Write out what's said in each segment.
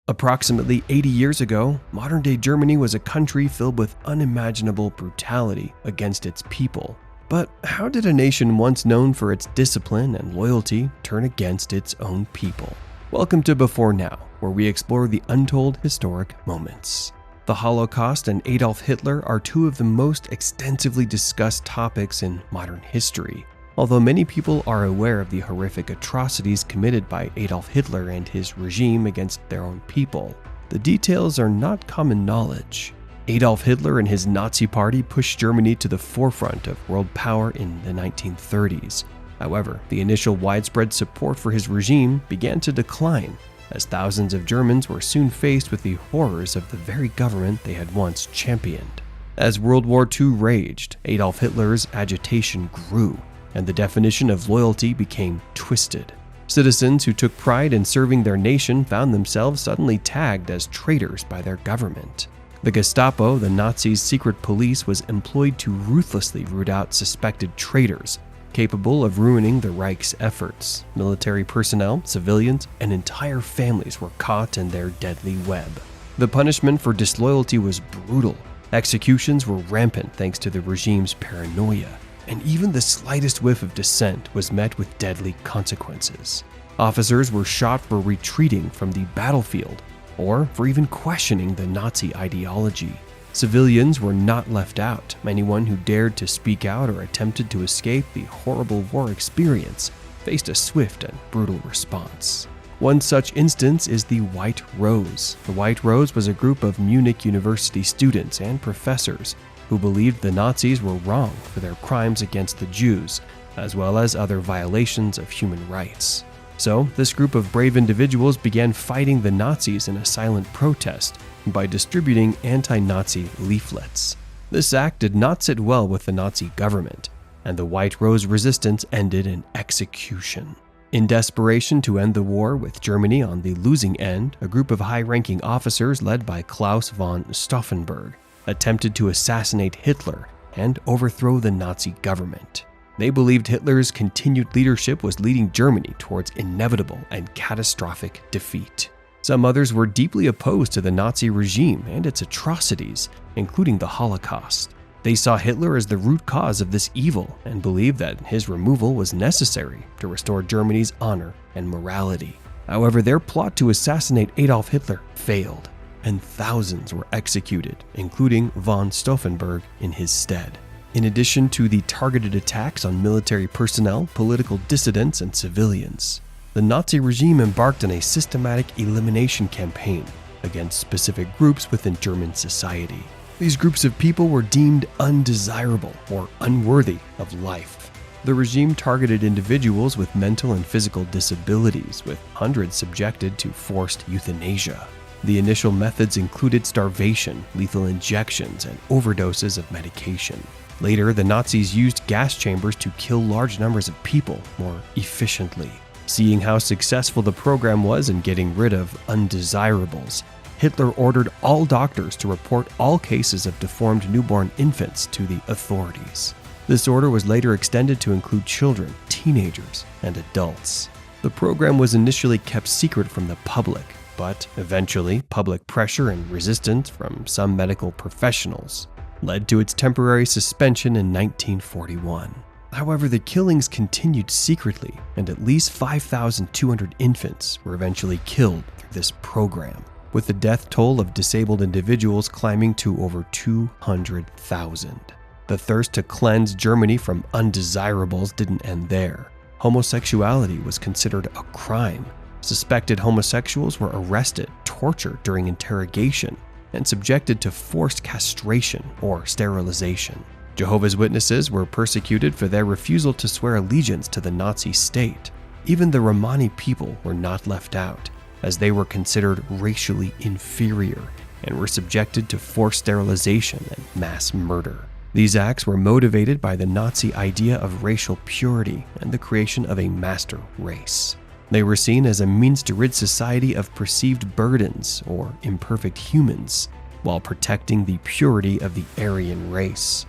Approximately 80 years ago, modern-day Germany was a country filled with unimaginable brutality against its people. But how did a nation once known for its discipline and loyalty turn against its own people? Welcome to Before Now, where we explore the untold historic moments. The Holocaust and Adolf Hitler are two of the most extensively discussed topics in modern history. Although many people are aware of the horrific atrocities committed by Adolf Hitler and his regime against their own people, the details are not common knowledge. Adolf Hitler and his Nazi party pushed Germany to the forefront of world power in the 1930s. However, the initial widespread support for his regime began to decline, as thousands of Germans were soon faced with the horrors of the very government they had once championed. As World War II raged, Adolf Hitler's agitation grew, and the definition of loyalty became twisted. Citizens who took pride in serving their nation found themselves suddenly tagged as traitors by their government. The Gestapo, the Nazis' secret police, was employed to ruthlessly root out suspected traitors, capable of ruining the Reich's efforts. Military personnel, civilians, and entire families were caught in their deadly web. The punishment for disloyalty was brutal. Executions were rampant thanks to the regime's paranoia, and even the slightest whiff of dissent was met with deadly consequences. Officers were shot for retreating from the battlefield or for even questioning the Nazi ideology. Civilians were not left out. Anyone who dared to speak out or attempted to escape the horrible war experience faced a swift and brutal response. One such instance is the White Rose. The White Rose was a group of Munich University students and professors who believed the Nazis were wrong for their crimes against the Jews, as well as other violations of human rights. So, this group of brave individuals began fighting the Nazis in a silent protest by distributing anti-Nazi leaflets. This act did not sit well with the Nazi government, and the White Rose resistance ended in execution. In desperation to end the war with Germany on the losing end, a group of high-ranking officers led by Klaus von Stauffenberg attempted to assassinate Hitler and overthrow the Nazi government. They believed Hitler's continued leadership was leading Germany towards inevitable and catastrophic defeat. Some others were deeply opposed to the Nazi regime and its atrocities, including the Holocaust. They saw Hitler as the root cause of this evil and believed that his removal was necessary to restore Germany's honor and morality. However, their plot to assassinate Adolf Hitler failed, and thousands were executed, including von Stauffenberg in his stead. In addition to the targeted attacks on military personnel, political dissidents, and civilians, the Nazi regime embarked on a systematic elimination campaign against specific groups within German society. These groups of people were deemed undesirable or unworthy of life. The regime targeted individuals with mental and physical disabilities, with hundreds subjected to forced euthanasia. The initial methods included starvation, lethal injections, and overdoses of medication. Later, the Nazis used gas chambers to kill large numbers of people more efficiently. Seeing how successful the program was in getting rid of undesirables, Hitler ordered all doctors to report all cases of deformed newborn infants to the authorities. This order was later extended to include children, teenagers, and adults. The program was initially kept secret from the public, but eventually, public pressure and resistance from some medical professionals led to its temporary suspension in 1941. However, the killings continued secretly, and at least 5,200 infants were eventually killed through this program, with the death toll of disabled individuals climbing to over 200,000. The thirst to cleanse Germany from undesirables didn't end there. Homosexuality was considered a crime. Suspected homosexuals were arrested, tortured during interrogation, and subjected to forced castration or sterilization. Jehovah's Witnesses were persecuted for their refusal to swear allegiance to the Nazi state. Even the Romani people were not left out, as they were considered racially inferior and were subjected to forced sterilization and mass murder. These acts were motivated by the Nazi idea of racial purity and the creation of a master race. They were seen as a means to rid society of perceived burdens or imperfect humans, while protecting the purity of the Aryan race.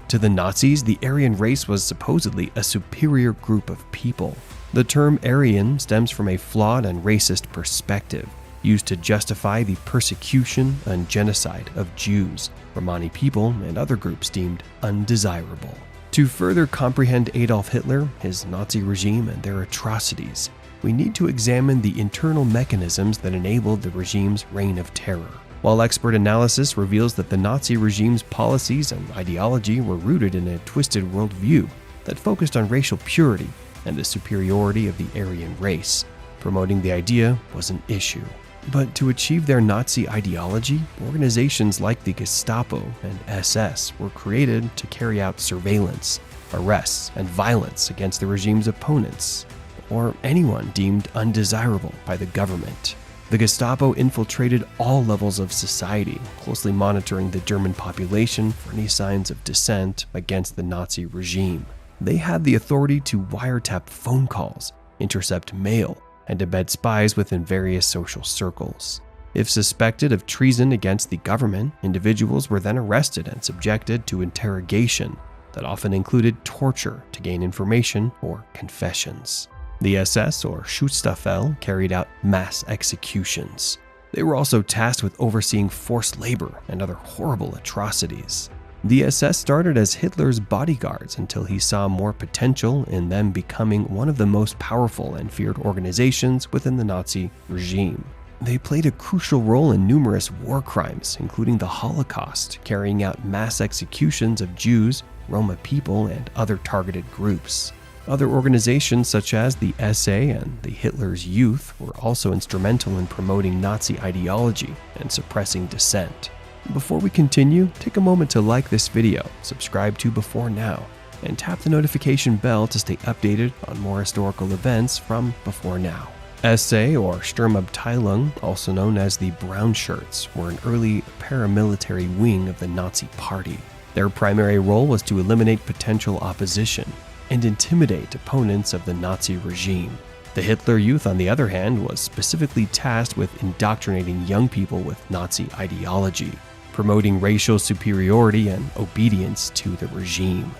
To the Nazis, the Aryan race was supposedly a superior group of people. The term Aryan stems from a flawed and racist perspective. used to justify the persecution and genocide of Jews, Romani people, and other groups deemed undesirable. To further comprehend Adolf Hitler, his Nazi regime, and their atrocities, we need to examine the internal mechanisms that enabled the regime's reign of terror. While expert analysis reveals that the Nazi regime's policies and ideology were rooted in a twisted worldview that focused on racial purity and the superiority of the Aryan race, promoting the idea was an issue. But to achieve their Nazi ideology, organizations like the Gestapo and SS were created to carry out surveillance, arrests, and violence against the regime's opponents, or anyone deemed undesirable by the government. The Gestapo infiltrated all levels of society, closely monitoring the German population for any signs of dissent against the Nazi regime. They had the authority to wiretap phone calls, intercept mail, and embed spies within various social circles. If suspected of treason against the government, individuals were then arrested and subjected to interrogation that often included torture to gain information or confessions. The SS, or Schutzstaffel, carried out mass executions. They were also tasked with overseeing forced labor and other horrible atrocities. The SS started as Hitler's bodyguards until he saw more potential in them becoming one of the most powerful and feared organizations within the Nazi regime. They played a crucial role in numerous war crimes, including the Holocaust, carrying out mass executions of Jews, Roma people, and other targeted groups. Other organizations such as the SA and the Hitler's Youth were also instrumental in promoting Nazi ideology and suppressing dissent. Before we continue, take a moment to like this video, subscribe to Before Now, and tap the notification bell to stay updated on more historical events from Before Now. SA, or Sturmabteilung, also known as the Brown Shirts, were an early paramilitary wing of the Nazi Party. Their primary role was to eliminate potential opposition and intimidate opponents of the Nazi regime. The Hitler Youth, on the other hand, was specifically tasked with indoctrinating young people with Nazi ideology, promoting racial superiority and obedience to the regime.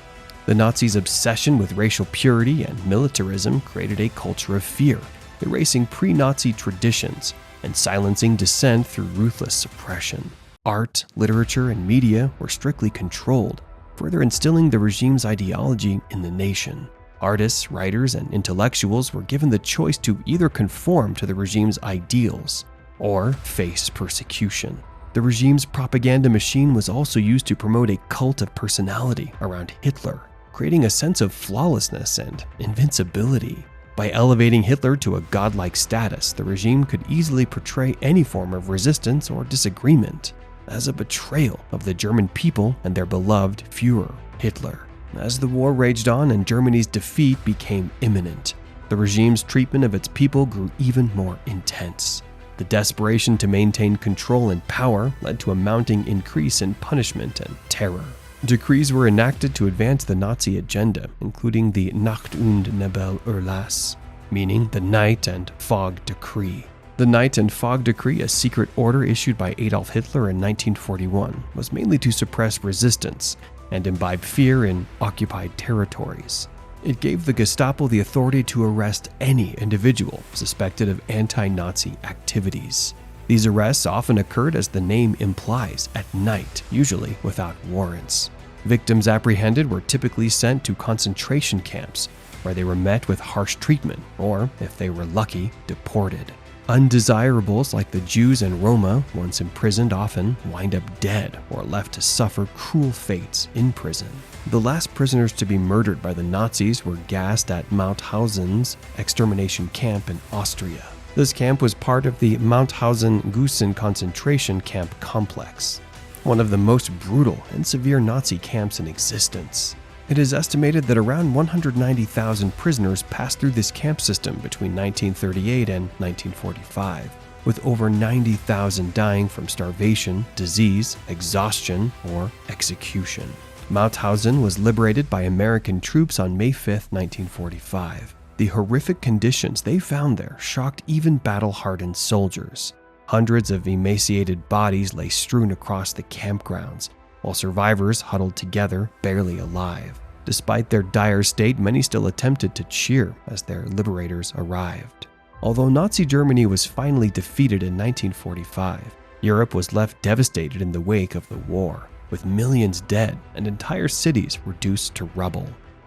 The Nazis' obsession with racial purity and militarism created a culture of fear, erasing pre-Nazi traditions and silencing dissent through ruthless suppression. Art, literature, and media were strictly controlled, further instilling the regime's ideology in the nation. Artists, writers, and intellectuals were given the choice to either conform to the regime's ideals or face persecution. The regime's propaganda machine was also used to promote a cult of personality around Hitler, creating a sense of flawlessness and invincibility. By elevating Hitler to a godlike status, the regime could easily portray any form of resistance or disagreement as a betrayal of the German people and their beloved Führer, Hitler. As the war raged on and Germany's defeat became imminent, the regime's treatment of its people grew even more intense. The desperation to maintain control and power led to a mounting increase in punishment and terror. Decrees were enacted to advance the Nazi agenda, including the Nacht- und Nebel-Erlass, meaning the Night and Fog Decree. The Night and Fog Decree, a secret order issued by Adolf Hitler in 1941, was mainly to suppress resistance and imbibe fear in occupied territories. It gave the Gestapo the authority to arrest any individual suspected of anti-Nazi activities. These arrests often occurred, as the name implies, at night, usually without warrants. Victims apprehended were typically sent to concentration camps, where they were met with harsh treatment, or, if they were lucky, deported. Undesirables like the Jews and Roma, once imprisoned, often wind up dead or left to suffer cruel fates in prison. The last prisoners to be murdered by the Nazis were gassed at Mauthausen's extermination camp in Austria. This camp was part of the Mauthausen-Gusen concentration camp complex, one of the most brutal and severe Nazi camps in existence. It is estimated that around 190,000 prisoners passed through this camp system between 1938 and 1945, with over 90,000 dying from starvation, disease, exhaustion, or execution. Mauthausen was liberated by American troops on May 5, 1945. The horrific conditions they found there shocked even battle-hardened soldiers. Hundreds of emaciated bodies lay strewn across the campgrounds, while survivors huddled together, barely alive. Despite their dire state, many still attempted to cheer as their liberators arrived. Although Nazi Germany was finally defeated in 1945, Europe was left devastated in the wake of the war, with millions dead and entire cities reduced to rubble.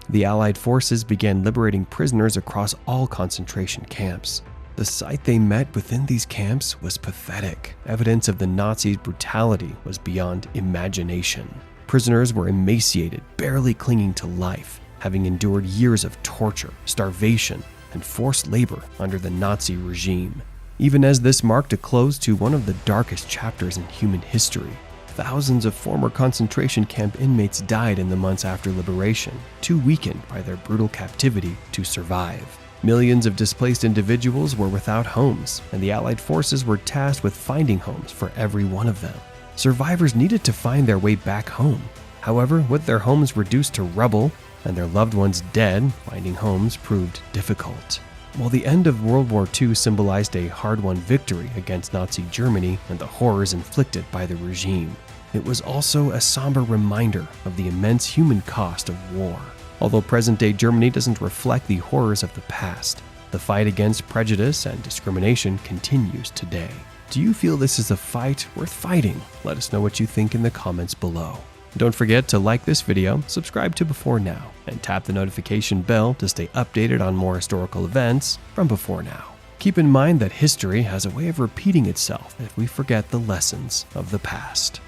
The Allied forces began liberating prisoners across all concentration camps. The sight they met within these camps was pathetic. Evidence of the Nazis' brutality was beyond imagination. Prisoners were emaciated, barely clinging to life, having endured years of torture, starvation, and forced labor under the Nazi regime. Even as this marked a close to one of the darkest chapters in human history, thousands of former concentration camp inmates died in the months after liberation, too weakened by their brutal captivity to survive. Millions of displaced individuals were without homes, and the Allied forces were tasked with finding homes for every one of them. Survivors needed to find their way back home. However, with their homes reduced to rubble and their loved ones dead, finding homes proved difficult. While the end of World War II symbolized a hard-won victory against Nazi Germany and the horrors inflicted by the regime, it was also a somber reminder of the immense human cost of war. Although present-day Germany doesn't reflect the horrors of the past, the fight against prejudice and discrimination continues today. Do you feel this is a fight worth fighting? Let us know what you think in the comments below. Don't forget to like this video, subscribe to Before Now, and tap the notification bell to stay updated on more historical events from Before Now. Keep in mind that history has a way of repeating itself if we forget the lessons of the past.